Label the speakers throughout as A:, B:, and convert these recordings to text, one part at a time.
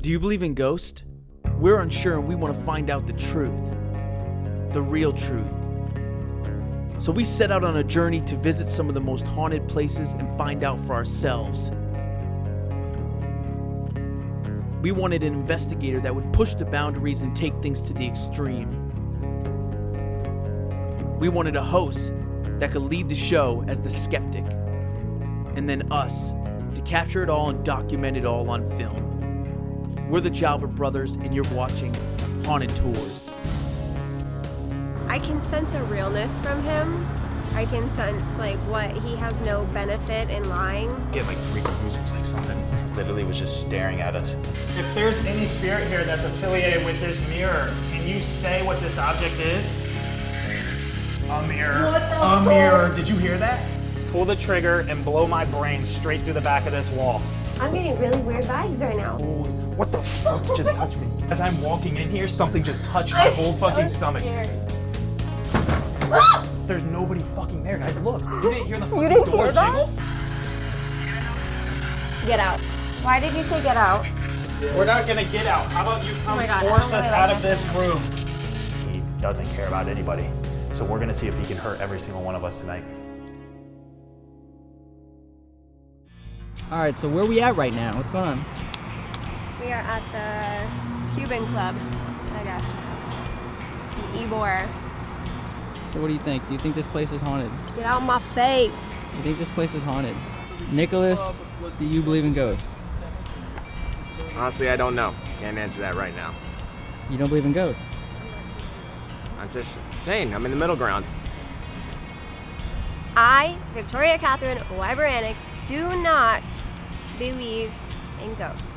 A: Do you believe in ghosts? We're unsure and we want to find out the truth. The real truth. So we set out on a journey to visit some of the most haunted places and find out for ourselves. We wanted an investigator that would push the boundaries and take things to the extreme. We wanted a host that could lead the show as the skeptic. And then us, to capture it all and document it all on film. We're the Jalbert brothers and you're watching Haunted Tours.
B: I can sense a realness from him. I can sense what he has no benefit in lying.
C: Get freaking goosebumps, like something literally was just staring at us.
D: If there's any spirit here that's affiliated with this mirror, can you say what this object is? A mirror. A mirror. Did you hear that? Pull the trigger and blow my brain straight through the back of this wall.
B: I'm getting really weird vibes right now.
C: What the fuck just touched me? As I'm walking in here, something just touched my whole fucking stomach.
B: Scared.
C: There's nobody fucking there, guys. Look. You didn't hear the fucking
B: didn't
C: door
B: hear that?
C: jiggle?
B: Get out. Why did you say get out?
D: We're not gonna get out. How about you come
B: my God,
D: force
B: I don't
D: us
B: really
D: out
B: like
D: of this room?
C: He doesn't care about anybody. So we're gonna see if he can hurt every single one of us tonight.
E: All right, so where are we at right now? What's going on?
B: We are at the Cuban Club, I guess. The Ybor.
E: So what do you think? Do you think this place is haunted?
B: Get out my face.
E: Do you think this place is haunted? Nicholas, do you believe in ghosts?
F: Honestly, I don't know. Can't answer that right now.
E: You don't believe in ghosts?
F: I'm just saying, I'm in the middle ground.
B: I, Victoria Catherine Wyberanek, do not believe in ghosts.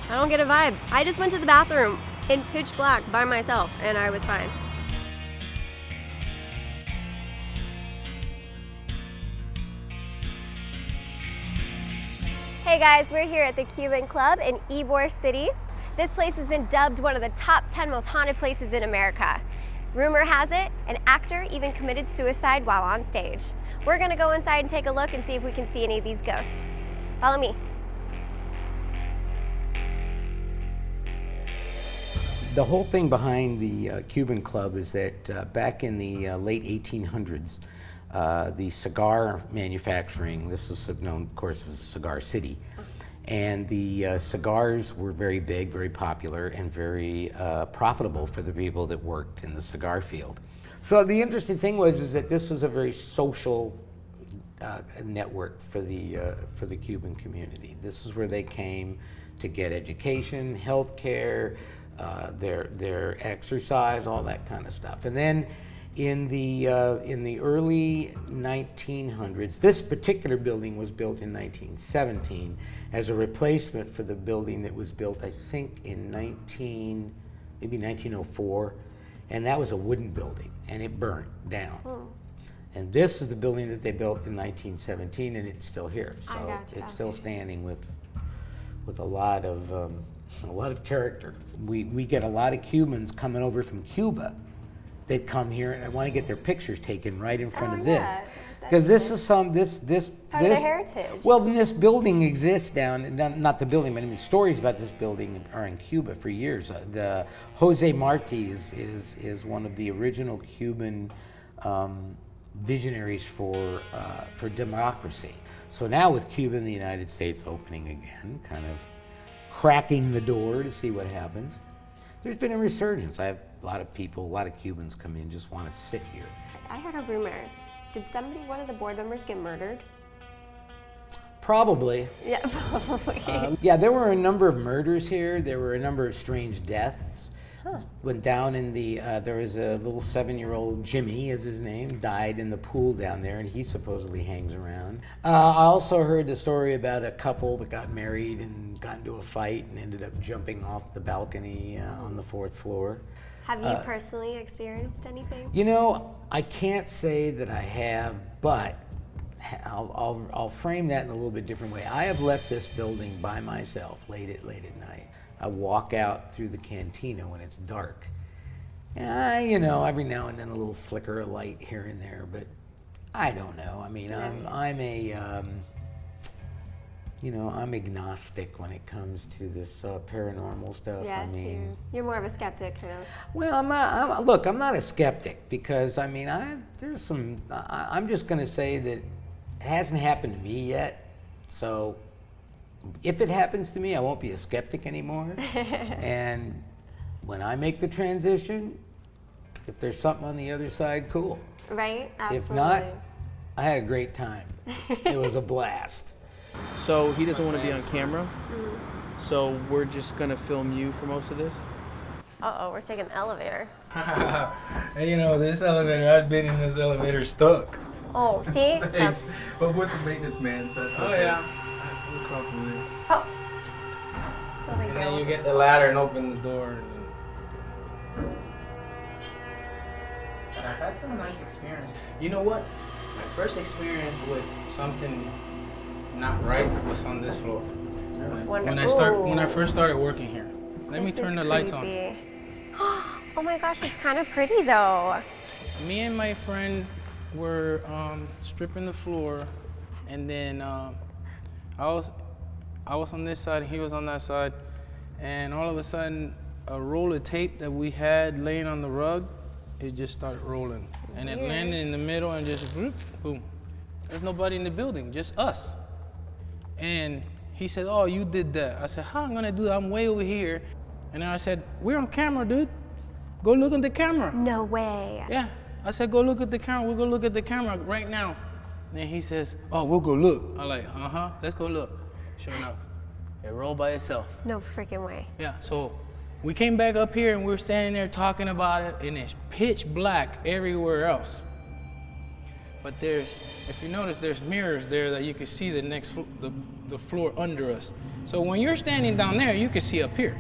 B: I don't get a vibe. I just went to the bathroom in pitch black by myself and I was fine. Hey guys, we're here at the Cuban Club in Ybor City. This place has been dubbed one of the top 10 most haunted places in America. Rumor has it, an actor even committed suicide while on stage. We're gonna go inside and take a look and see if we can see any of these ghosts. Follow me.
G: The whole thing behind the Cuban Club is that back in the late 1800s, the cigar manufacturing, this was known, of course, as Cigar City, and the cigars were very big, very popular, and very profitable for the people that worked in the cigar field. So the interesting thing was that this was a very social network for the Cuban community. This is where they came to get education, health care, their exercise, all that kind of stuff. And then in the early 1900s, this particular building was built in 1917 as a replacement for the building that was built, I think, in maybe 1904, and that was a wooden building, and it burned down. And this is the building that they built in 1917, and it's still here. So
B: gotcha.
G: it's still standing with a lot of character. We get a lot of Cubans coming over from Cuba. They'd come here and want to get their pictures taken right in front of this, because this is part of
B: the heritage.
G: Well, this building exists not the building, but I mean stories about this building are in Cuba for years. The Jose Marti is one of the original Cuban visionaries for democracy. So now with Cuba and the United States opening again, kind of cracking the door to see what happens, there's been a resurgence. I have a lot of Cubans come in, just want to sit here.
B: I heard a rumor. Did one of the board members get murdered?
G: Probably.
B: Yeah, probably.
G: Yeah, there were a number of murders here. There were a number of strange deaths. Went down in there was a little 7-year-old, Jimmy is his name, died in the pool down there, and he supposedly hangs around. I also heard the story about a couple that got married and got into a fight and ended up jumping off the balcony on the 4th floor.
B: Have you personally experienced anything?
G: You know, I can't say that I have, but I'll frame that in a little bit different way. I have left this building by myself late at night. I walk out through the cantina when it's dark. You know, every now and then a little flicker of light here and there, but I don't know. I mean, I'm a you know, I'm agnostic when it comes to this paranormal stuff.
B: Yeah,
G: I mean,
B: you're more of a skeptic, kind of.
G: well, I'm not. Look, I'm not a skeptic because I mean, there's some. I'm just going to say that it hasn't happened to me yet. So, if it happens to me, I won't be a skeptic anymore. And when I make the transition, if there's something on the other side, cool.
B: Right? Absolutely.
G: If not, I had a great time. It was a blast.
A: So he doesn't want to be on camera. So we're just gonna film you for most of this.
B: Uh-oh, we're taking the elevator.
H: And you know, this elevator, I've been in this elevator stuck.
B: Oh, see?
I: Thanks. But with the maintenance man, so that's
H: Oh,
I: okay.
H: yeah.
I: We'll call somebody.
B: Oh. There we
H: And
B: go.
H: then you get the ladder and open the door. And but I've had some nice experience. You know what? My first experience with something not right was on this floor. When I first started working here. Let me turn the lights on.
B: Oh my gosh, it's kind of pretty though.
H: Me and my friend were stripping the floor, and then I was on this side, he was on that side, and all of a sudden, a roll of tape that we had laying on the rug, it just started rolling, and it landed in the middle and just whoop, boom. There's nobody in the building, just us. And he said, "Oh, you did that." I said, "How am I gonna do that? I'm way over here." And then I said, "We're on camera, dude. Go look at the camera."
B: No way.
H: Yeah. I said, "Go look at the camera. We'll go look at the camera right now." And then he says, "Oh, we'll go look." I'm like, let's go look. Sure enough, it rolled by itself.
B: No freaking way.
H: Yeah, so we came back up here and we were standing there talking about it, and it's pitch black everywhere else. But if you notice, there's mirrors there that you can see the floor under us. So when you're standing down there, you can see up here.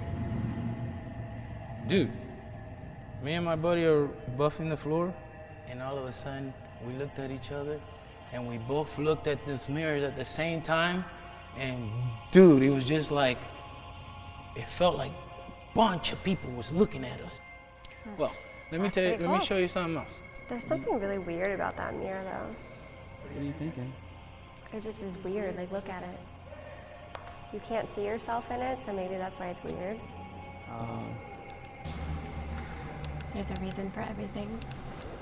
H: Dude, me and my buddy are buffing the floor, and all of a sudden, we looked at each other, and we both looked at these mirrors at the same time, and dude, it was just like, it felt like a bunch of people was looking at us. Well, let me show you something else.
B: There's something really weird about that mirror though.
E: What are you thinking?
B: It just is weird, like look at it. You can't see yourself in it, so maybe that's why it's weird. There's a reason for everything.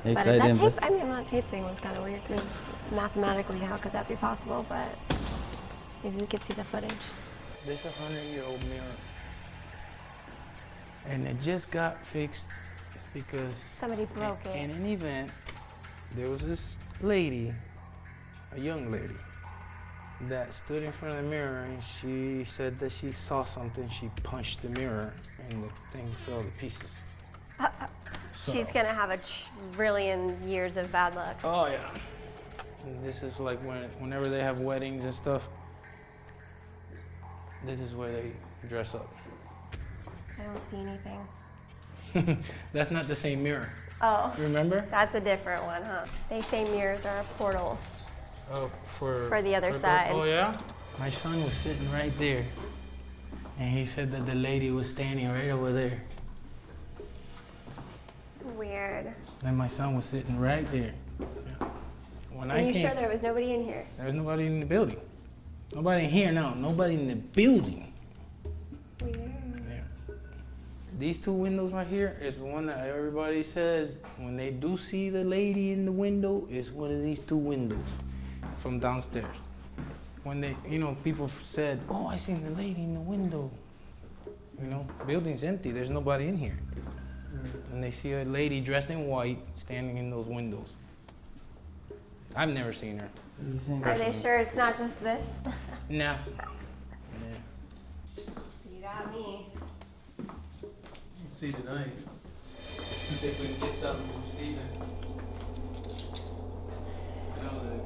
B: But if that tape, that tape thing was kind of weird because mathematically, how could that be possible? But maybe we could see the footage.
H: This 100-year-old mirror, and it just got fixed because
B: Somebody broke it.
H: in an event, there was this lady, a young lady, that stood in front of the mirror, and she said that she saw something. She punched the mirror, and the thing fell to pieces.
B: She's gonna have a trillion years of bad luck.
H: Oh yeah. And this is like whenever they have weddings and stuff, this is where they dress up.
B: I don't see anything.
H: That's not the same mirror.
B: Oh.
H: Remember?
B: That's a different one, huh? They say mirrors are a portal.
H: Oh, for
B: the other side.
H: Oh yeah? My son was sitting right there, and he said that the lady was standing right over there.
B: Weird.
H: And my son was sitting right there. Yeah. When
B: Are you sure there was nobody in here?
H: There was nobody in the building. Nobody in here, no. Nobody in the building.
B: Weird.
H: Yeah. These two windows right here is the one that everybody says when they do see the lady in the window, is one of these two windows from downstairs. When they, people said, "Oh, I seen the lady in the window." Building's empty. There's nobody in here. And they see a lady dressed in white standing in those windows. I've never seen her.
B: Are they sure it's not just this?
H: No.
B: You got me.
I: We'll see tonight. See if we can get something from Steven. I know that.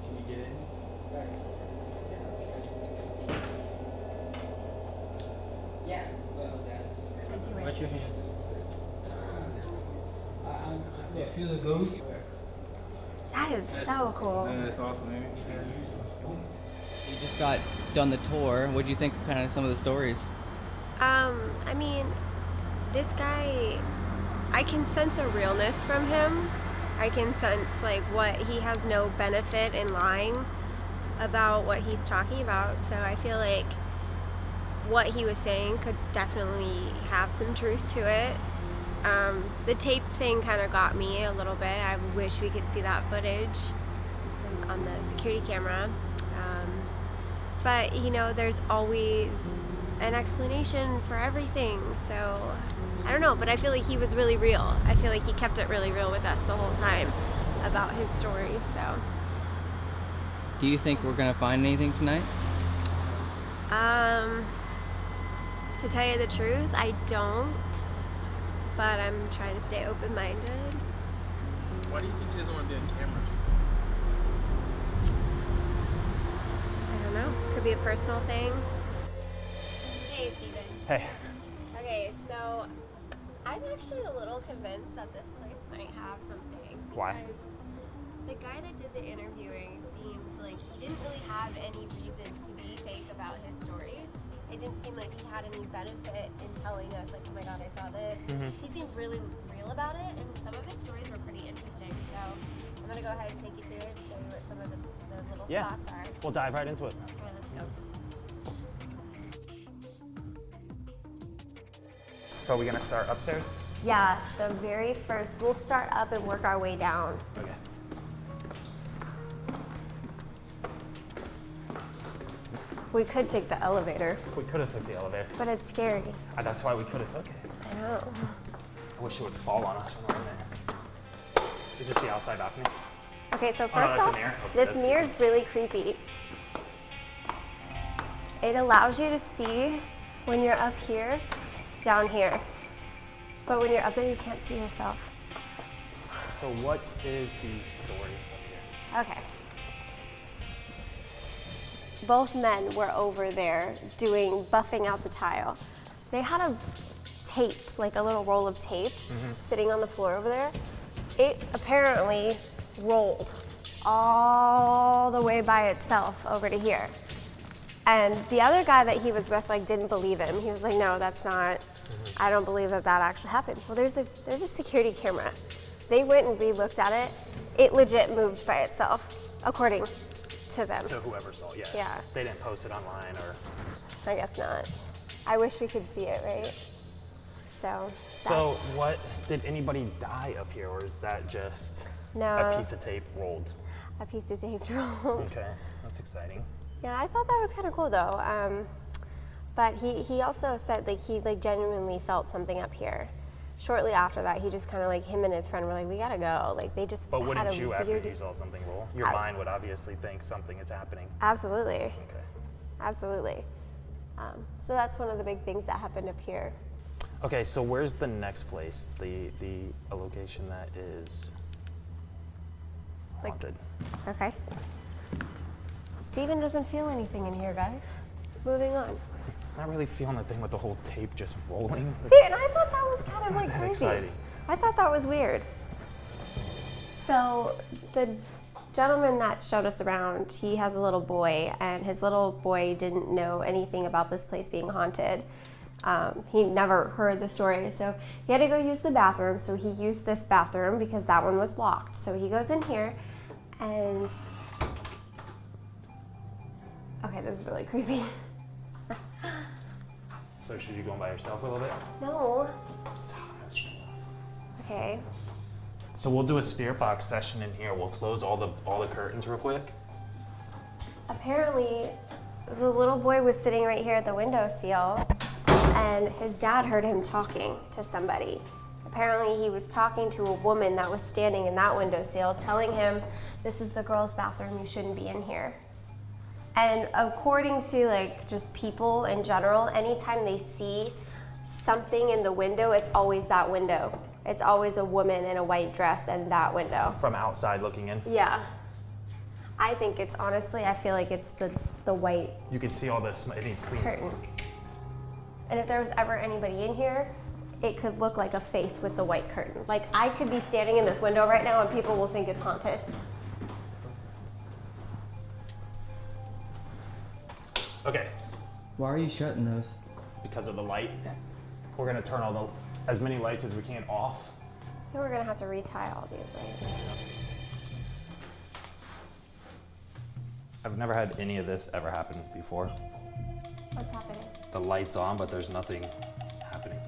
I: Can you get in?
G: Yeah, well, that's.
H: Watch your hands.
I: You feel the ghost?
B: That is so cool.
H: That's awesome, man.
E: You just got done the tour. What do you think of kind of some of the stories?
B: I mean, this guy I can sense a realness from him. I can sense like what he has no benefit in lying about what he's talking about. So I feel like what he was saying could definitely have some truth to it. The tape thing kind of got me a little bit. I wish we could see that footage on the security camera. But you know, there's always an explanation for everything. So I don't know, but I feel like he was really real. I feel like he kept it really real with us the whole time about his story. So
E: Do you think we're gonna find anything tonight?
B: to tell you the truth, I don't, but I'm trying to stay open-minded.
I: Why do you think he doesn't want to be on camera?
B: I don't know. Could be a personal thing. Hey, Steven.
D: Hey.
B: Okay, so I'm actually a little convinced that this place might have something.
D: Why?
B: Because the guy that did the interviewing seemed like he didn't really have any reason to be fake about his stories. It didn't seem like he had any benefit in telling us, like, oh my god, I saw this. He seems really real about it, and some of his stories were pretty interesting. So I'm gonna go ahead and take you to it and show you what some of the little spots are.
D: We'll dive right into it.
B: Okay, let's go.
D: So are we gonna start upstairs?
B: Yeah, the very first, we'll start up and work our way down.
D: Okay.
B: We could take the elevator,
D: We could have took the elevator.
B: but it's scary.
D: That's why we could have took it.
B: I know.
D: I wish it would fall on us when we're in there. Is this the outside balcony?
B: Okay, so
D: no,
B: first
D: that's a
B: off,
D: mirror. Okay,
B: this
D: that's
B: mirror's really creepy. It allows you to see when you're up here, down here. But when you're up there, you can't see yourself.
D: So what is the story up here?
B: Okay. Both men were over there buffing out the tile. They had a tape, like a little roll of tape, sitting on the floor over there. It apparently rolled all the way by itself over to here. And the other guy that he was with, like, didn't believe him. He was like, no, that's not, I don't believe that actually happened. Well, there's a security camera. They went and re-looked at it. It legit moved by itself, according to them.
D: To whoever saw it, yeah.
B: Yeah.
D: They didn't post it online or...
B: I guess not. I wish we could see it, right?
D: So what, did anybody die up here, or is that just
B: No.
D: a piece of tape rolled?
B: A piece of tape rolled.
D: Okay, that's exciting.
B: Yeah, I thought that was kind of cool though. But he also said like he like genuinely felt something up here. Shortly after that, he just kind of like him and his friend were like, we gotta go. Like they just
D: But
B: had
D: wouldn't
B: a
D: you, after
B: weird...
D: you saw something roll? Your mind would obviously think something is happening.
B: Absolutely,
D: Okay.
B: absolutely. So that's one of the big things that happened up here.
D: Okay, so where's the next place? A location that is
B: Like-
D: haunted.
B: Okay. Steven doesn't feel anything in here, guys. Moving on.
D: Not really feeling the thing with the whole tape just rolling.
B: See, and I thought that was kind of like
D: that
B: crazy.
D: exciting.
B: I thought that was weird. So the gentleman that showed us around, he has a little boy, and his little boy didn't know anything about this place being haunted. He never heard the story, so he had to go use the bathroom. So he used this bathroom because that one was locked. So he goes in here, and okay, this is really creepy.
D: So should you go in by yourself a little bit?
B: No. Okay.
D: So we'll do a spirit box session in here. We'll close all the curtains real quick.
B: Apparently, the little boy was sitting right here at the windowsill, and his dad heard him talking to somebody. Apparently, he was talking to a woman that was standing in that windowsill, telling him, "This is the girls' bathroom. You shouldn't be in here." And according to like just people in general, anytime they see something in the window, it's always that window. It's always a woman in a white dress and that window.
D: From outside looking in.
B: Yeah. I think it's honestly, I feel like it's the white
D: You can see all this. It needs clean.
B: curtain. And if there was ever anybody in here, it could look like a face with the white curtain. Like I could be standing in this window right now and people will think it's haunted.
D: Okay,
E: Why are you shutting those?
D: because of the light, we're gonna turn as many lights as we can off
B: think we're gonna have to retie all these, right?
C: I've never had any of this ever happen before.
B: What's happening?
C: The light's on, but there's nothing happening.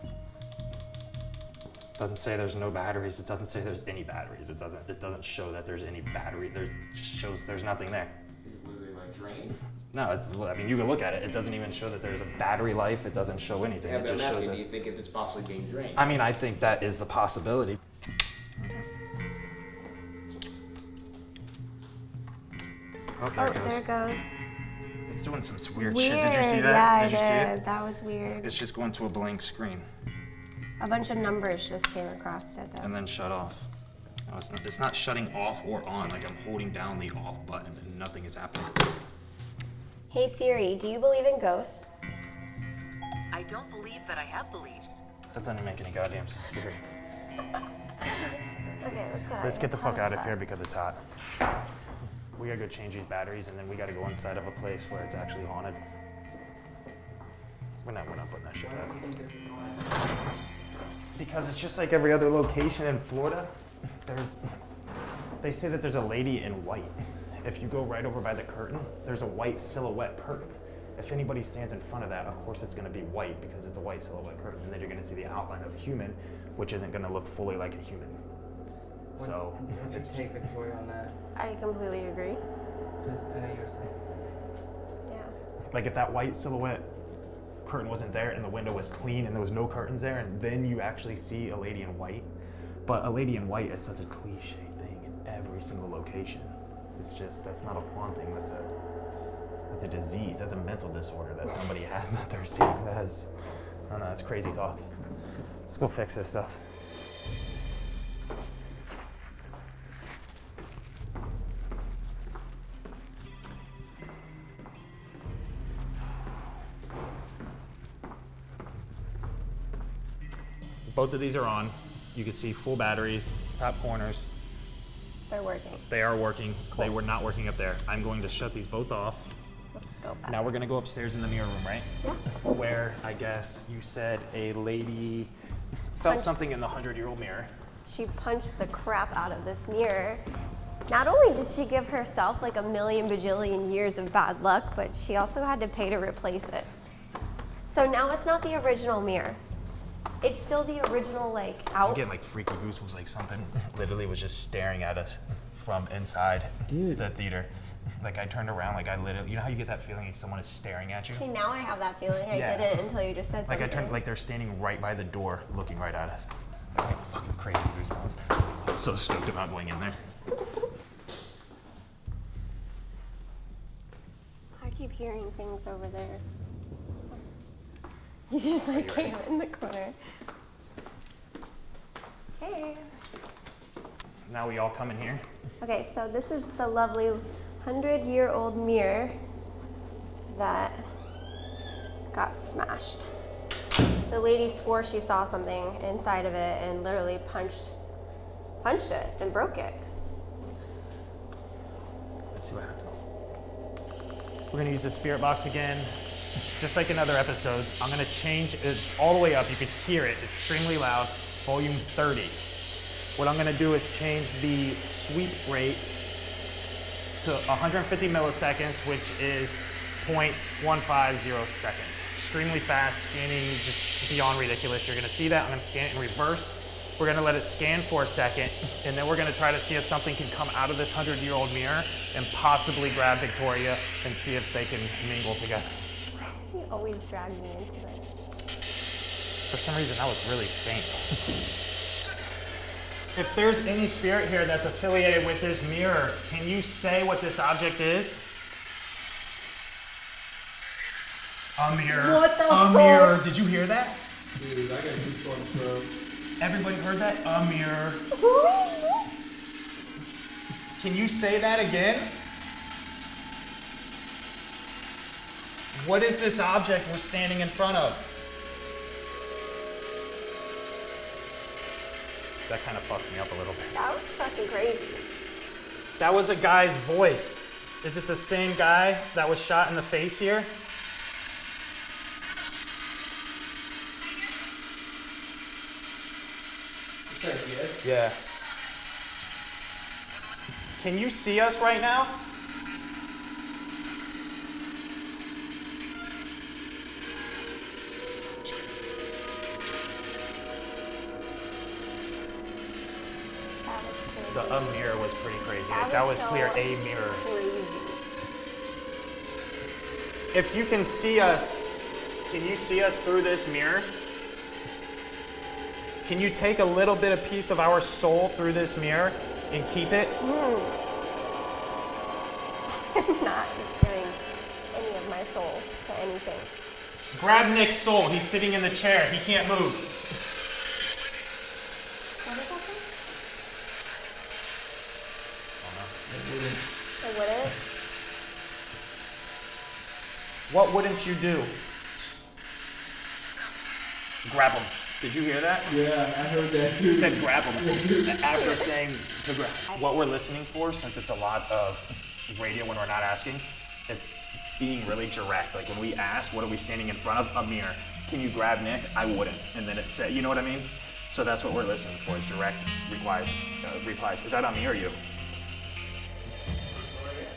C: It doesn't say there's no batteries. It doesn't say there's any batteries. It doesn't show that there's any battery. It just shows there's nothing there.
F: Is it literally like drained?
C: No, I mean, you can look at it. It doesn't even show that there's a battery life. It doesn't show anything.
F: Yeah,
C: It
F: but I'm
C: just shows
F: asking, do
C: it.
F: you think it's possibly being drained?
C: I mean, I think that is the possibility. Oh, there
B: Oh,
C: it goes.
B: there it goes.
C: It's doing some weird,
B: Weird.
C: shit. Did you see that?
B: Yeah,
C: Did you see
B: I
C: it?
B: did. That was weird.
C: It's just going to a blank screen
B: A bunch of numbers just came across it though.
C: and then shut off. No, it's not shutting off or on. Like I'm holding down the off button and nothing is happening.
B: Hey Siri, do you believe in ghosts?
J: I don't believe that I have beliefs.
C: That doesn't make any goddamn sense. Siri.
B: Okay, let's go.
C: Let's get the fuck out of here because it's hot. We gotta go change these batteries and then we gotta go inside of a place where it's actually haunted. We're not putting that shit out. Because it's just like every other location in Florida. They say that there's a lady in white. If you go right over by the curtain, there's a white silhouette curtain. If anybody stands in front of that, of course it's gonna be white because it's a white silhouette curtain. And then you're gonna see the outline of a human, which isn't gonna look fully like a human. So,
E: Why don't you take Victoria on that?
B: I completely agree.
E: Because I know you were saying.
B: Yeah.
C: like if that white silhouette curtain wasn't there and the window was clean and there was no curtains there and then you actually see a lady in white. But a lady in white is such a cliche thing in every single location. It's just, that's not a haunting, that's a disease, that's a mental disorder that somebody has that they're seeing. I don't know, that's crazy talk. Let's go fix this stuff. Both of these are on. You can see full batteries, top corners.
B: They're working.
C: They are working. They were not working up there. I'm going to shut these both off.
B: Let's go back.
C: Now we're gonna go upstairs in the mirror room, right?
B: Yeah.
C: Where I guess you said a lady felt
B: Punched.
C: something in the 100-year-old mirror.
B: She punched the crap out of this mirror. Not only did she give herself like a million bajillion years of bad luck, but she also had to pay to replace it. So now it's not the original mirror. It's still the original like
C: I'm
B: out.
C: getting like freaky goosebumps, like something literally was just staring at us from inside the theater. Like I turned around, like I literally, you know how you get that feeling like someone is staring at you?
B: Okay, now I have that feeling. I
C: Yeah.
B: didn't until you just said
C: Like
B: something.
C: I turned, like they're standing right by the door, looking right at us. Like fucking crazy goosebumps. I'm so stoked about going in there.
B: I keep hearing things over there. You just like came in the corner. Hey.
C: Now we all come in here.
B: Okay, so this is the lovely 100-year-old mirror that got smashed. The lady swore she saw something inside of it and literally punched it and broke it.
C: Let's see what happens. We're gonna use the spirit box again. Just like in other episodes, I'm gonna change, it's all the way up, you can hear it, it's extremely loud, volume 30. What I'm gonna do is change the sweep rate to 150 milliseconds, which is 0.150 seconds. Extremely fast, scanning just beyond ridiculous. You're gonna see that, I'm gonna scan it in reverse. We're gonna let it scan for a second, and then we're gonna try to see if something can come out of this 100-year-old mirror and possibly grab Victoria and see if they can mingle together.
B: He always dragged me into this.
C: For some reason, that was really faint.
D: If there's any spirit here that's affiliated with this mirror, can you say what this object is? A mirror.
B: What the
D: A
B: fuck?
D: mirror. Did you hear that?
I: Dude, I got goosebumps, bro.
D: Everybody heard that? A mirror. Can you say that again? What is this object we're standing in front of?
C: That kind of fucked me up a little bit.
B: That was fucking crazy.
D: That was a guy's voice. Is it the same guy that was shot in the face here? Yeah. Can you see us right now?
B: That was crazy.
D: The mirror was pretty crazy.
B: That
D: Like, that was
B: was
D: clear,
B: so
D: a mirror.
B: Crazy.
D: If you can see us, can you see us through this mirror? Can you take a little bit of piece of our soul through this mirror and keep it?
B: I'm not giving any of my soul to anything.
D: Grab Nick's soul. He's sitting in the chair. He can't move.
B: What did that say? I wouldn't.
D: What wouldn't you do? Grab him. Did you hear that?
I: Yeah, I heard that
D: He
I: too.
D: said grab him after saying to grab. What we're listening for, since it's a lot of radio when we're not asking, it's being really direct. Like when we ask, what are we standing in front of? A mirror. Can you grab Nick? I wouldn't. And then it said, you know what I mean? So that's what we're listening for, is direct replies. Is that on me or you?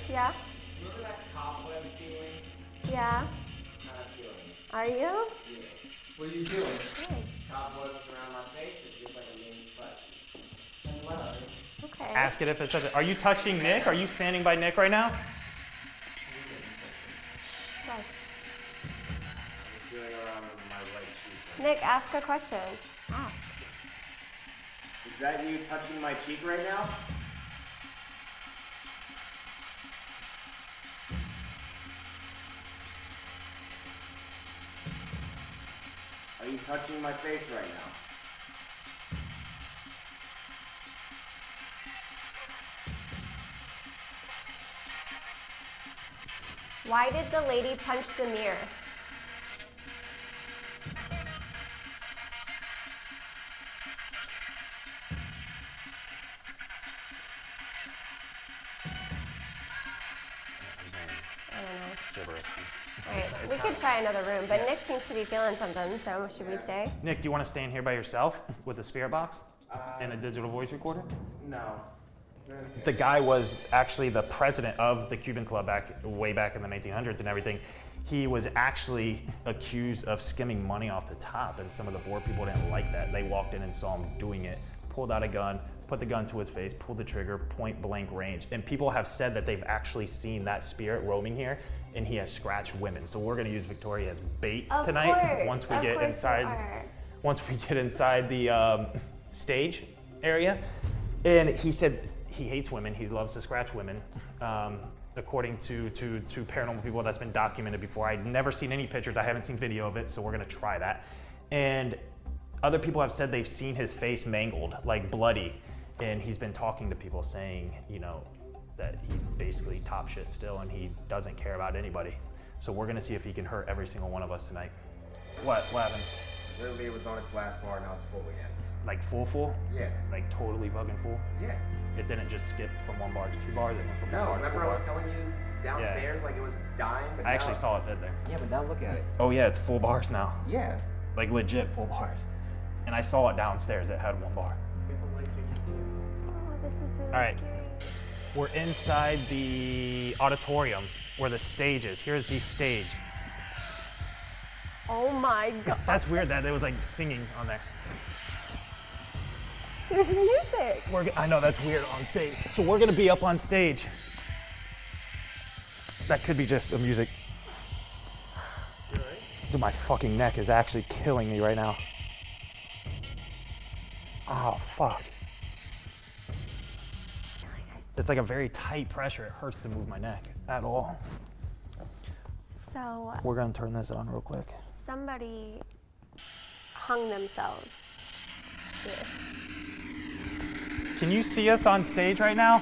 B: Yeah?
F: Remember that cobweb feeling?
B: Yeah.
F: Not feeling.
B: Are you?
F: Yeah. What are you doing?
B: Good.
F: Cobwebs around my face. It feels like a main question. And what are they?
B: Okay.
D: Ask it if it's such a. Are you touching Nick? Are you standing by Nick right now?
B: Yes.
F: I'm feeling around my right cheek.
B: Nick, ask a question. Ask.
F: Is that you touching my cheek right now? Are you touching my face right now?
B: Why did the lady punch the mirror? I don't know. All right, we could try another room, but Nick seems to be feeling something, so should we stay?
D: Nick, do you want to stay in here by yourself with a spirit box and a digital voice recorder?
F: No.
D: The guy was actually the president of the Cuban Club way back in the 1900s and everything. He was actually accused of skimming money off the top, and some of the board people didn't like that. They walked in and saw him doing it, pulled out a gun, put the gun to his face, pulled the trigger, point blank range. And people have said that they've actually seen that spirit roaming here, and he has scratched women. So we're gonna use Victoria as bait
B: Of
D: tonight
B: course,
D: once we
B: of
D: get
B: course you
D: inside.
B: are.
D: Once we get inside the stage area. And he said he hates women, he loves to scratch women. According to paranormal people, that's been documented before. I'd never seen any pictures, I haven't seen video of it, so we're gonna try that. And other people have said they've seen his face mangled, like bloody, and he's been talking to people saying, you know, that he's basically top shit still and he doesn't care about anybody. So we're gonna see if he can hurt every single one of us tonight. What happened?
F: Literally, it was on its last bar, now it's full again.
D: Like full?
F: Yeah.
D: Like totally fucking full?
F: Yeah.
D: It didn't just skip from one bar to two bars, it went from one
F: No,
D: bar to
F: remember
D: four
F: I was
D: bars.
F: telling you downstairs like it was dying? But
D: I actually
F: now-
D: saw it fit there.
F: Yeah, but now look at it.
D: Oh yeah, it's full bars now.
F: Yeah.
D: Like legit full bars. And I saw it downstairs, it had one bar.
B: Oh, this is really
D: All right.
B: scary.
D: We're inside the auditorium where the stage is. Here's the stage.
B: Oh my god.
D: That's weird that it was like singing on there.
B: There's music.
D: I know that's weird on stage. So we're gonna be up on stage. That could be just a music. Dude, my fucking neck is actually killing me right now. Oh, fuck. It's like a very tight pressure. It hurts to move my neck at all.
B: So
D: We're gonna turn this on real quick.
B: somebody hung themselves here.
D: Can you see us on stage right now?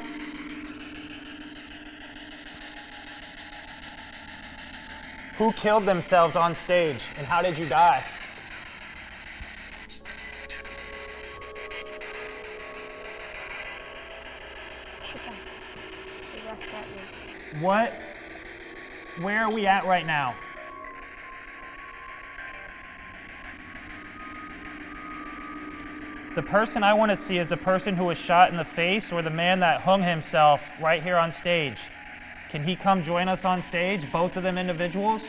D: Who killed themselves on stage and how did you die?
B: They rushed at me.
D: What? Where are we at right now? The person I want to see is the person who was shot in the face or the man that hung himself right here on stage. Can he come join us on stage, both of them individuals?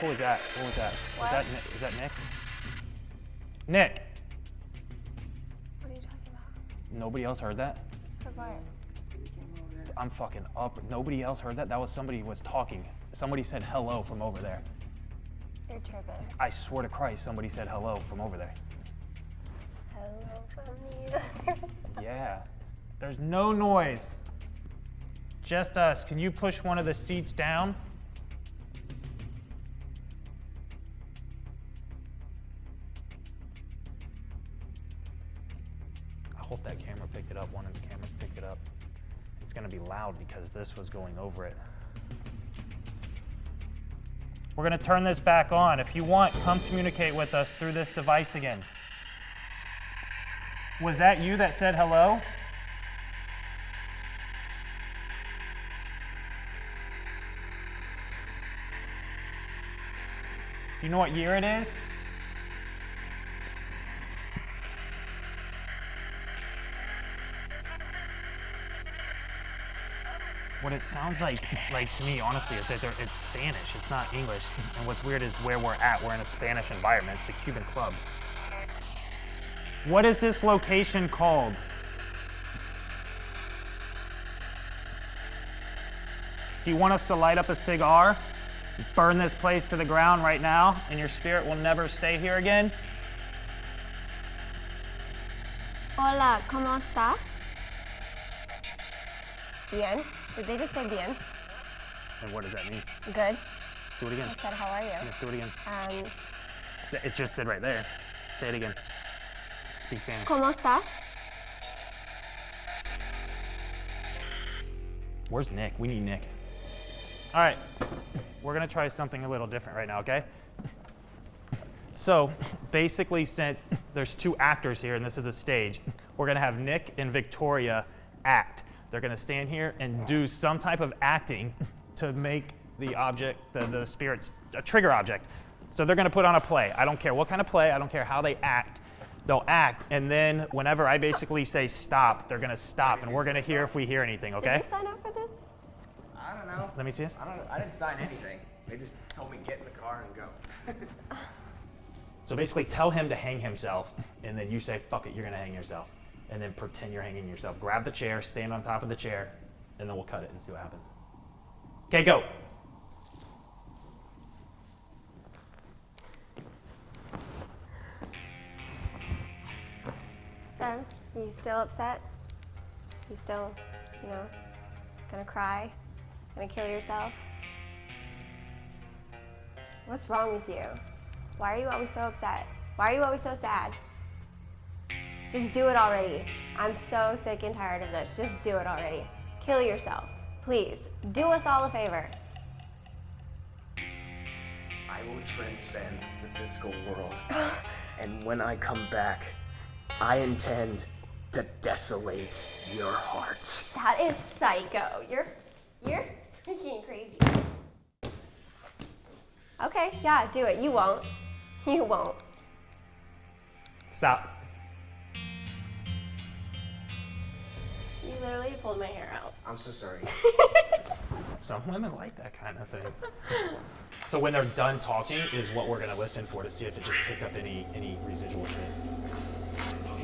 D: Who was that? Who was that? Is that Nick? Nick!
B: What are you talking about?
D: Nobody else heard that?
B: Heard what?
D: I'm fucking up. Nobody else heard that? That was somebody who was talking. Somebody said hello from over there.
B: You're tripping.
D: I swear to Christ, somebody said hello from over there.
B: Hello from the other side.
D: Yeah. There's no noise. Just us. Can you push one of the seats down? I hope that camera picked it up. One of the cameras picked it up. It's gonna be loud because this was going over it. We're gonna turn this back on. If you want, come communicate with us through this device again. Was that you that said hello? You know what year it is? What it sounds like to me, honestly, is that it's Spanish. It's not English. And what's weird is where we're at. We're in a Spanish environment. It's the Cuban Club. What is this location called? Do you want us to light up a cigar, burn this place to the ground right now, and your spirit will never stay here again?
B: Hola, ¿cómo estás? Bien. Did they just say bien?
D: And what does that mean?
B: Good.
D: Do it again.
B: I said, how are you?
D: Yeah, do it again. It just said right there. Say it again. Speak Spanish.
B: ¿Cómo estás?
D: Where's Nick? We need Nick. All right, we're gonna try something a little different right now, okay? So basically, since there's two actors here and this is a stage, we're gonna have Nick and Victoria act. They're gonna stand here and do some type of acting to make the object, the spirits, a trigger object. So they're gonna put on a play. I don't care what kind of play, I don't care how they act. They'll act, and then whenever I basically say stop, they're gonna stop, and we're gonna hear if we hear anything, okay?
B: Did you sign up for this?
F: I don't know.
D: Let me see this.
F: I don't know. I didn't sign anything. They just told me get in the car and go.
D: So basically tell him to hang himself, and then you say, fuck it, you're gonna hang yourself. And then pretend you're hanging yourself. Grab the chair, stand on top of the chair, and then we'll cut it and see what happens. Okay, go.
B: So, you still upset? You still, gonna cry? Gonna kill yourself? What's wrong with you? Why are you always so upset? Why are you always so sad? Just do it already. I'm so sick and tired of this. Just do it already. Kill yourself. Please. Do us all a favor.
F: I will transcend the physical world. And when I come back, I intend to desolate your hearts.
B: That is psycho. You're freaking crazy. Okay, yeah, do it. You won't. You won't.
D: Stop.
B: You literally pulled my hair out.
F: I'm so sorry.
D: Some women like that kind of thing. So when they're done talking is what we're gonna listen for to see if it just picked up any residual shit.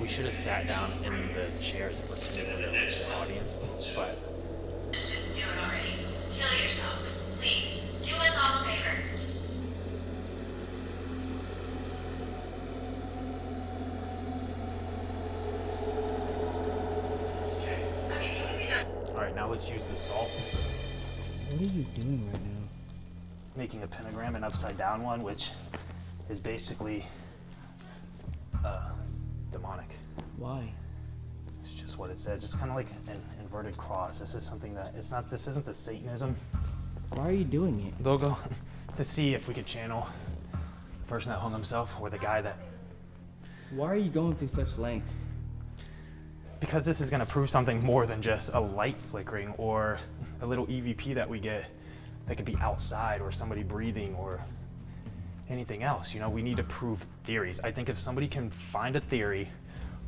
D: We should have sat down in the chairs and pretended we were the audience, but.
K: Just do it already. Kill yourself. Please. Do us all a favor.
D: All right, now let's use the salt.
E: What are you doing right now?
D: Making a pentagram, an upside down one, which is basically demonic.
E: Why?
D: It's just what it said, just kind of like an inverted cross. This is something that, this isn't the Satanism.
E: Why are you doing it?
D: They'll go to see if we could channel the person that hung himself or the guy that.
E: Why are you going through such length?
D: Because this is gonna prove something more than just a light flickering or a little EVP that we get. that could be outside or somebody breathing or anything else. You know, we need to prove theories. I think if somebody can find a theory,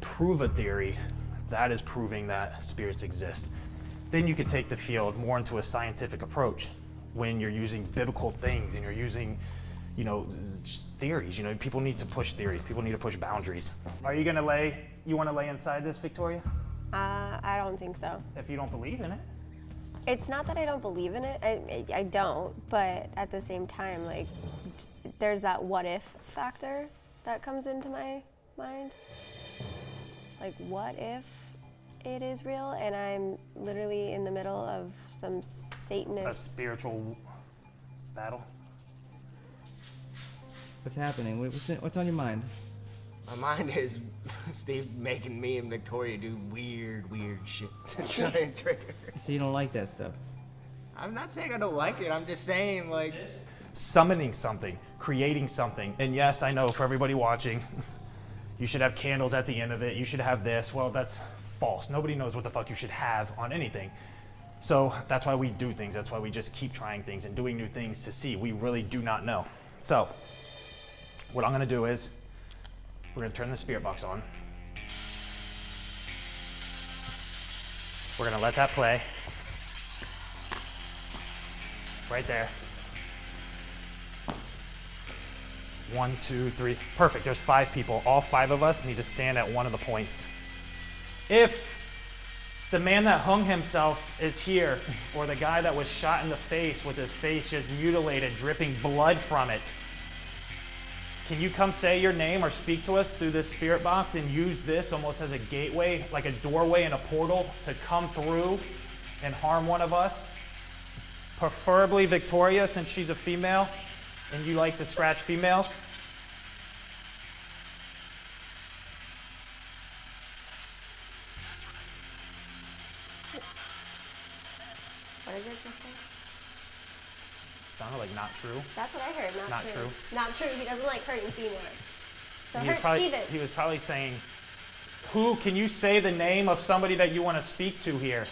D: prove a theory, that is proving that spirits exist. Then you could take the field more into a scientific approach when you're using biblical things and you're using, you know, just theories. You know, people need to push theories. People need to push boundaries. Are you gonna you wanna lay inside this, Victoria?
B: I don't think so.
D: If you don't believe in it.
B: It's not that I don't believe in it. I don't, but at the same time, like, there's that what if factor that comes into my mind. Like, what if it is real and I'm literally in the middle of some Satanist...
D: A spiritual battle?
E: What's happening? What's on your mind?
F: My mind is Steve making me and Victoria do weird shit to try and trigger.
E: So you don't like that stuff?
F: I'm not saying I don't like it. I'm just saying, like...
D: Summoning something, creating something. And yes, I know for everybody watching, you should have candles at the end of it. You should have this. Well, that's false. Nobody knows what the fuck you should have on anything. So that's why we do things. That's why we just keep trying things and doing new things to see. We really do not know. So what I'm gonna do is, we're gonna turn the spirit box on. We're gonna let that play. Right there. 1, 2, 3, perfect, there's 5 people. All 5 of us need to stand at one of the points. If the man that hung himself is here, or the guy that was shot in the face with his face just mutilated, dripping blood from it, can you come say your name or speak to us through this spirit box and use this almost as a gateway, like a doorway and a portal to come through and harm one of us? Preferably Victoria, since she's a female and you like to scratch females.
B: What did you just say?
D: Sounded like not true.
B: That's what I heard,
D: Not true.
B: Not true, he doesn't like hurting females. So
D: He
B: hurt Steven.
D: he was probably saying, who, can you say the name of somebody that you want to speak to here?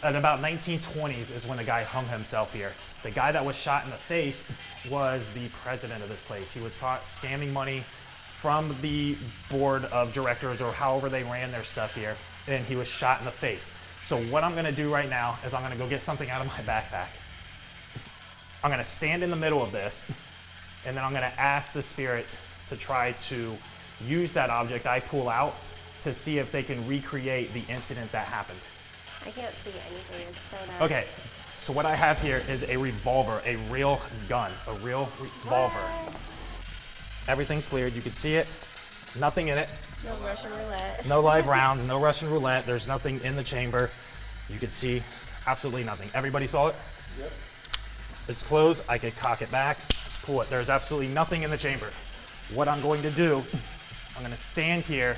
D: At about 1920s is when the guy hung himself here. The guy that was shot in the face was the president of this place. He was caught scamming money from the board of directors or however they ran their stuff here, and he was shot in the face. So what I'm gonna do right now is I'm gonna go get something out of my backpack. I'm gonna stand in the middle of this, and then I'm gonna ask the spirit to try to use that object I pull out to see if they can recreate the incident that happened.
B: I can't see anything, it's so dark.
D: Okay, so what I have here is a revolver, a real gun, a real revolver.
B: What?
D: Everything's cleared, you can see it, nothing in it.
B: No Russian roulette.
D: No live rounds, no Russian roulette, there's nothing in the chamber. You can see absolutely nothing. Everybody saw it?
I: Yep.
D: It's closed, I could cock it back, pull it. There's absolutely nothing in the chamber. What I'm going to do, I'm gonna stand here,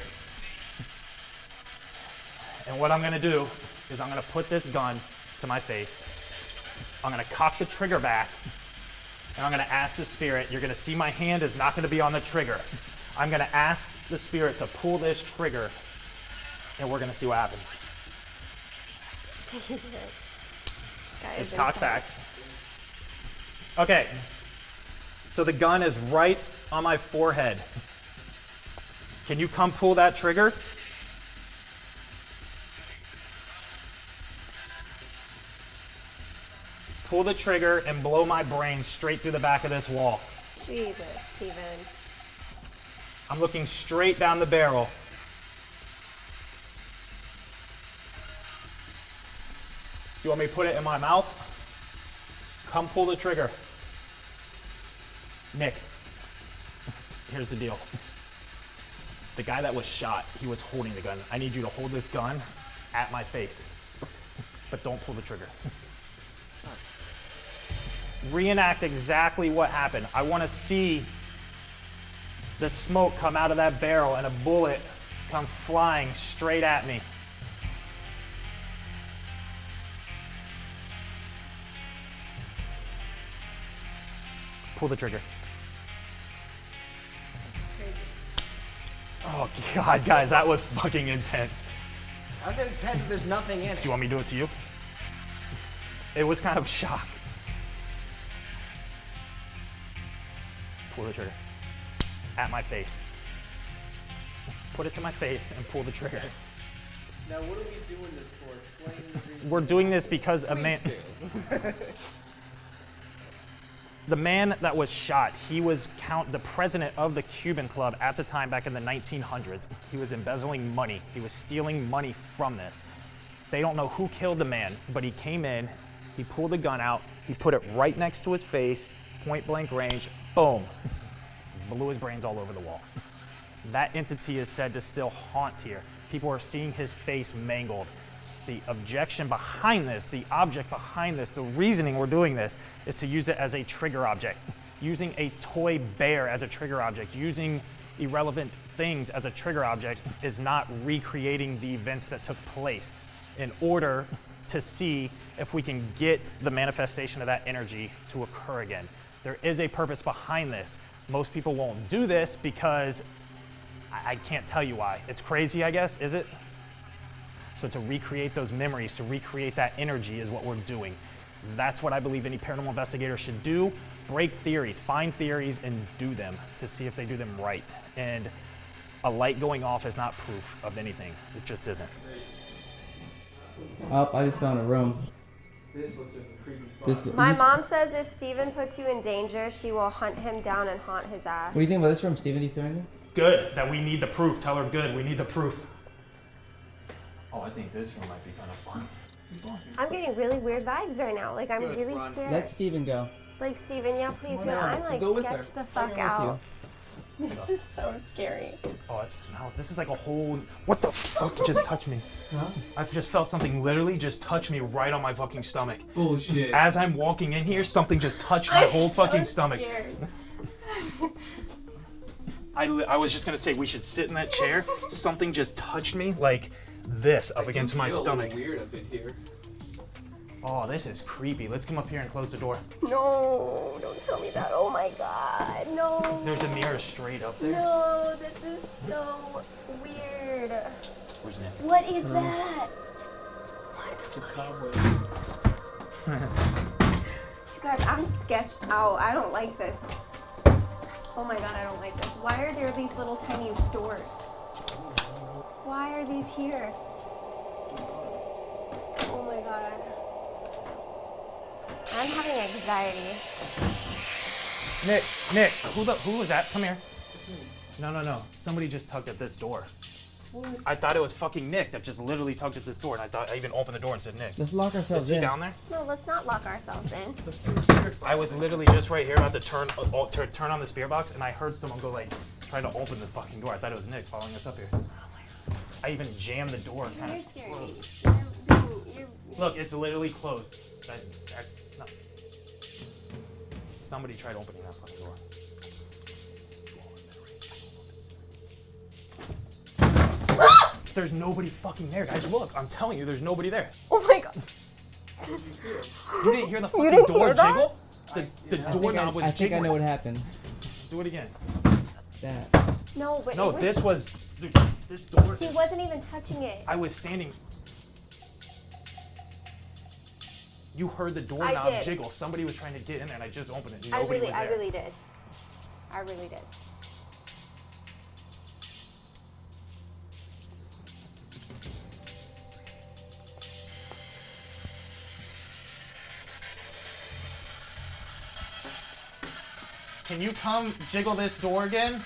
D: and what I'm gonna do is I'm gonna put this gun to my face. I'm gonna cock the trigger back, and I'm gonna ask the spirit, you're gonna see my hand is not gonna be on the trigger. I'm gonna ask the spirit to pull this trigger, and we're gonna see what happens. It's cocked back. Okay, so the gun is right on my forehead. Can you come pull that trigger? Pull the trigger and blow my brain straight through the back of this wall.
B: Jesus, Steven.
D: I'm looking straight down the barrel. You want me to put it in my mouth? Come pull the trigger. Nick, here's the deal. The guy that was shot, he was holding the gun. I need you to hold this gun at my face, but don't pull the trigger. Reenact exactly what happened. I want to see the smoke come out of that barrel and a bullet come flying straight at me. Pull the trigger. Oh God, guys, that was fucking intense.
F: How's it intense if there's nothing in it?
D: Do you want me to do it to you? It was kind of shock. Pull the trigger. At my face. Put it to my face and pull the trigger.
I: Now, what are we doing this for? Explain the reason.
D: We're doing this because a man... The man that was shot, he was the president of the Cuban Club at the time back in the 1900s. He was embezzling money. He was stealing money from this. They don't know who killed the man, but he came in, he pulled the gun out, he put it right next to his face, point blank range, boom. Blew his brains all over the wall. That entity is said to still haunt here. People are seeing his face mangled. The objection behind this, the object behind this, the reasoning we're doing this is to use it as a trigger object. Using a toy bear as a trigger object, using irrelevant things as a trigger object is not recreating the events that took place in order to see if we can get the manifestation of that energy to occur again. There is a purpose behind this. Most people won't do this because I can't tell you why. It's crazy, I guess, is it? So to recreate those memories, to recreate that energy is what we're doing. That's what I believe any paranormal investigator should do. Break theories, find theories and do them to see if they do them right. And a light going off is not proof of anything. It just isn't.
E: Oh, I just found a room.
I: This looks like a creepy spot.
B: My mom says if Steven puts you in danger, she will hunt him down and haunt his ass.
E: What do you think about this room, Steven? Do you feel anything?
D: Good, that we need the proof. Tell her good, we need the proof.
I: Oh, I think this room might be kind of fun.
B: I'm getting really weird vibes right now. Like, I'm really scared.
E: Let Steven go.
B: Like, Steven, yeah, please. No, I'm like
E: Go with
B: sketched
E: her.
B: the fuck out. This is so scary.
D: Oh, it smells. This is like a whole. What the fuck just touched me? Huh? I've just felt something literally just touch me right on my fucking stomach.
I: Bullshit.
D: As I'm walking in here, something just touched my whole fucking stomach. I was just gonna say we should sit in that chair. Something just touched me like this up against my stomach.
I: Weird up in here.
D: Oh, this is creepy. Let's come up here and close the door.
B: No, don't tell me that. Oh my god, no.
D: There's a mirror straight up there.
B: No, this is so weird.
D: Where's Nick?
B: What is that? What the fuck? You guys, I'm sketched out. I don't like this. Oh my god, I don't like this. Why are there these little tiny doors? Why are these here? Oh my god. I'm having anxiety.
D: Nick, who was that? Come here. No. Somebody just tugged at this door. I thought it was fucking Nick that just literally tugged at this door, and I even opened the door and said Nick.
E: Let's lock ourselves in.
D: Is he down there?
B: No, let's not lock ourselves in.
D: I was literally just right here about to turn on the spirit box, and I heard someone go like, try to open this fucking door. I thought it was Nick following us up here. I even jammed the door kind
B: You're
D: of
B: scaring
D: closed.
B: me.
D: Look, it's literally closed. No. Somebody tried opening that fucking door. There's nobody fucking there, guys. Look, I'm telling you, there's nobody there.
B: Oh my god.
D: You didn't hear the fucking door jiggle? The doorknob was jiggling.
E: I think I know what happened.
D: Do it again.
E: That.
B: No, but
D: No,
B: it was,
D: this was this door.
B: he wasn't even touching it.
D: I was standing. You heard the
B: I
D: doorknob
B: did.
D: jiggle. Somebody was trying to get in there, and I just opened it.
B: I
D: Nobody was there.
B: really did. I really did.
D: Can you come jiggle this door again?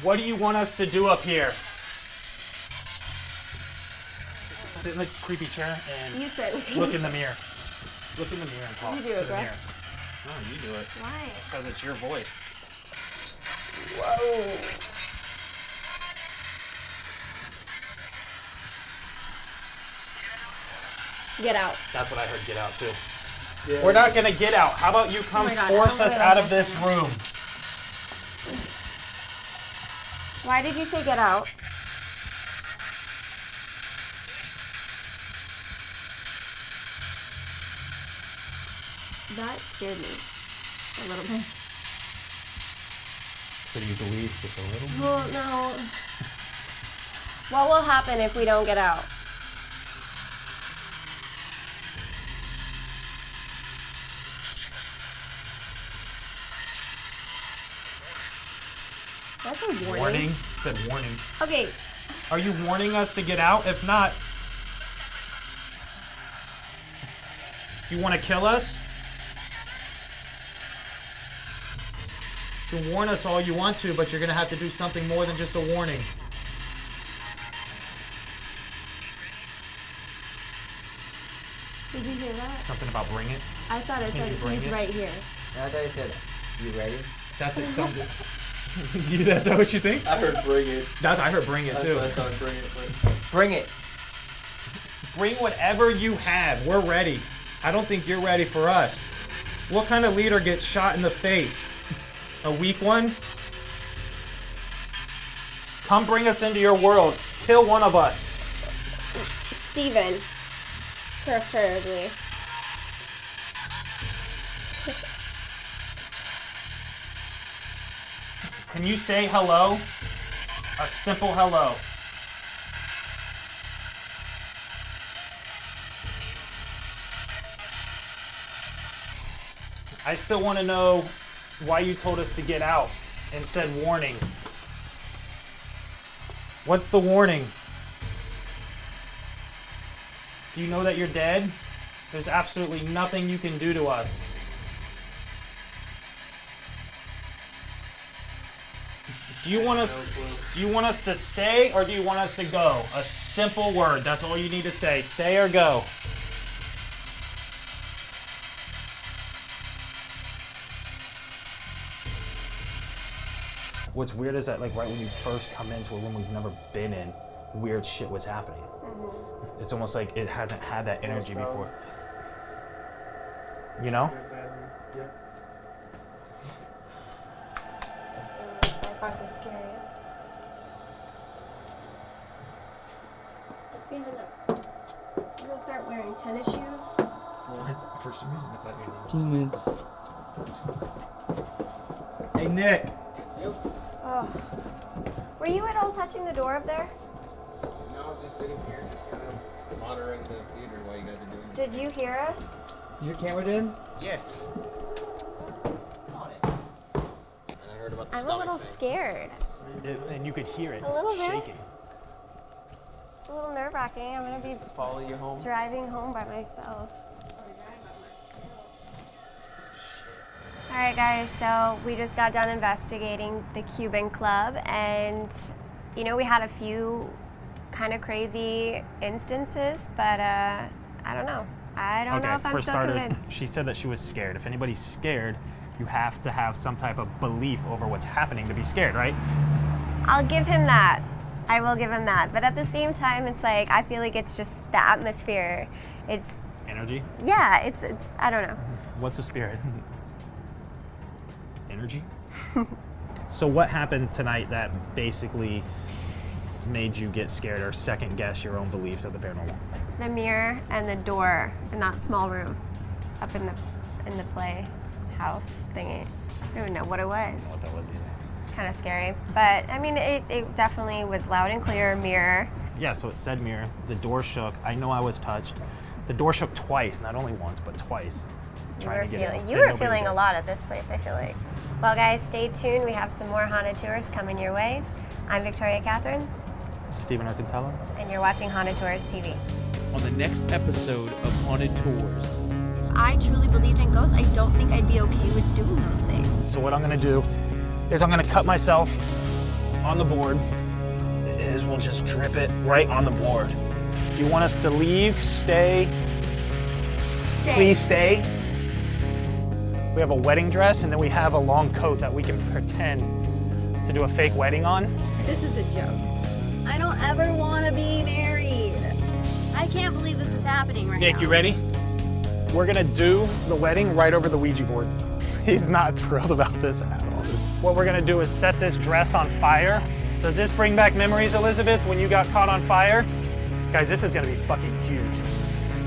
D: What do you want us to do up here? Sit in the creepy chair and
B: You said
D: look in the mirror. Look in the mirror and talk
B: You do
D: to
B: it,
D: the
B: Greg.
D: mirror. No, you do it.
B: Why?
D: Because it's your voice.
B: Whoa. Get out.
D: That's what I heard. Get out too. Yeah. We're not gonna get out. How about you come
B: my God,
D: force
B: I don't
D: us
B: really
D: out of
B: like
D: this room?
B: Why did you say get out? That scared me a little bit.
D: So do you believe just a little?
B: Well, no. What will happen if we don't get out? That's a warning.
D: Warning? It said warning.
B: Okay.
D: Are you warning us to get out? If not, do you want to kill us? You can warn us all you want to, but you're going to have to do something more than just a warning.
B: Did you hear that?
D: Something about bring it?
B: I thought it said
D: bring
B: he's
D: it?
B: right here.
E: I thought you said, you ready?
D: That's it. Something. That's that what you think?
I: I heard bring it.
D: I heard bring it too.
I: I thought bring it, but...
E: Bring it.
D: Bring whatever you have. We're ready. I don't think you're ready for us. What kind of leader gets shot in the face? A weak one? Come bring us into your world. Kill one of us.
B: Steven. Preferably.
D: Can you say hello? A simple hello. I still want to know why you told us to get out and said warning. What's the warning? Do you know that you're dead? There's absolutely nothing you can do to us. Do you want us to stay or do you want us to go? A simple word. That's all you need to say. Stay or go. What's weird is that, like, right when you first come into a room we've never been in, weird shit was happening. Mm-hmm. It's almost like it hasn't had that energy before. You know?
I: Yeah.
B: That part was scariest. It's behind that. I'm gonna start wearing tennis shoes.
D: Well, for some reason I thought you
E: 2 minutes.
D: Hey, Nick.
B: Oh. Were you at all touching the door up there?
L: No, just sitting here, just kind of monitoring the theater while you guys are doing it.
B: Did you hear us?
E: Your camera did?
L: Yeah. On it. And I heard about the
B: I'm a little scared.
D: And you could hear it
B: A little bit.
D: shaking.
B: It's a little nerve-wracking. I'm gonna be
I: Follow you home.
B: driving home by myself. All right, guys, so we just got done investigating the Cuban Club, and, you know, we had a few kind of crazy instances, but I don't know. I don't know if I'm
D: for
B: still
D: starters,
B: convinced.
D: she said that she was scared. If anybody's scared, you have to have some type of belief over what's happening to be scared, right?
B: I'll give him that. I will give him that. But at the same time, it's like, I feel like it's just the atmosphere. It's,
D: Energy?
B: yeah, it's I don't know.
D: What's a spirit? Energy? So what happened tonight that basically made you get scared or second guess your own beliefs of the paranormal?
B: The mirror and the door in that small room up in the playhouse thingy. I don't even know what it was.
D: I don't know what that was either.
B: Kind of scary, but I mean, it definitely was loud and clear. Mirror.
D: Yeah, so it said mirror. The door shook. I know I was touched. The door shook twice, not only once, but twice.
B: You were feeling a lot at this place, I feel like. Well, guys, stay tuned. We have some more haunted tours coming your way. I'm Victoria Catherine.
D: Stephen Arcantella.
B: And you're watching Haunted Tours TV.
A: On the next episode of Haunted Tours.
B: If I truly believed in ghosts, I don't think I'd be okay with doing those things.
D: So what I'm gonna do is I'm gonna cut myself on the board. Is we'll just drip it right on the board. Do you want us to leave, stay? Please stay. We have a wedding dress and then we have a long coat that we can pretend to do a fake wedding on.
B: This is a joke. I don't ever want to be married. I can't believe this is happening right now.
D: Nick, you ready? We're gonna do the wedding right over the Ouija board. He's not thrilled about this at all. What we're gonna do is set this dress on fire. Does this bring back memories, Elizabeth, when you got caught on fire? Guys, this is gonna be fucking huge.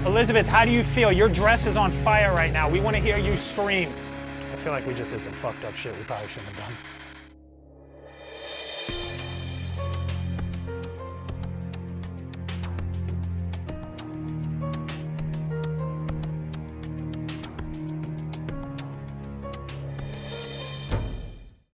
D: Elizabeth, how do you feel? Your dress is on fire right now. We wanna hear you scream. I feel like we just did some fucked up shit we probably shouldn't have done.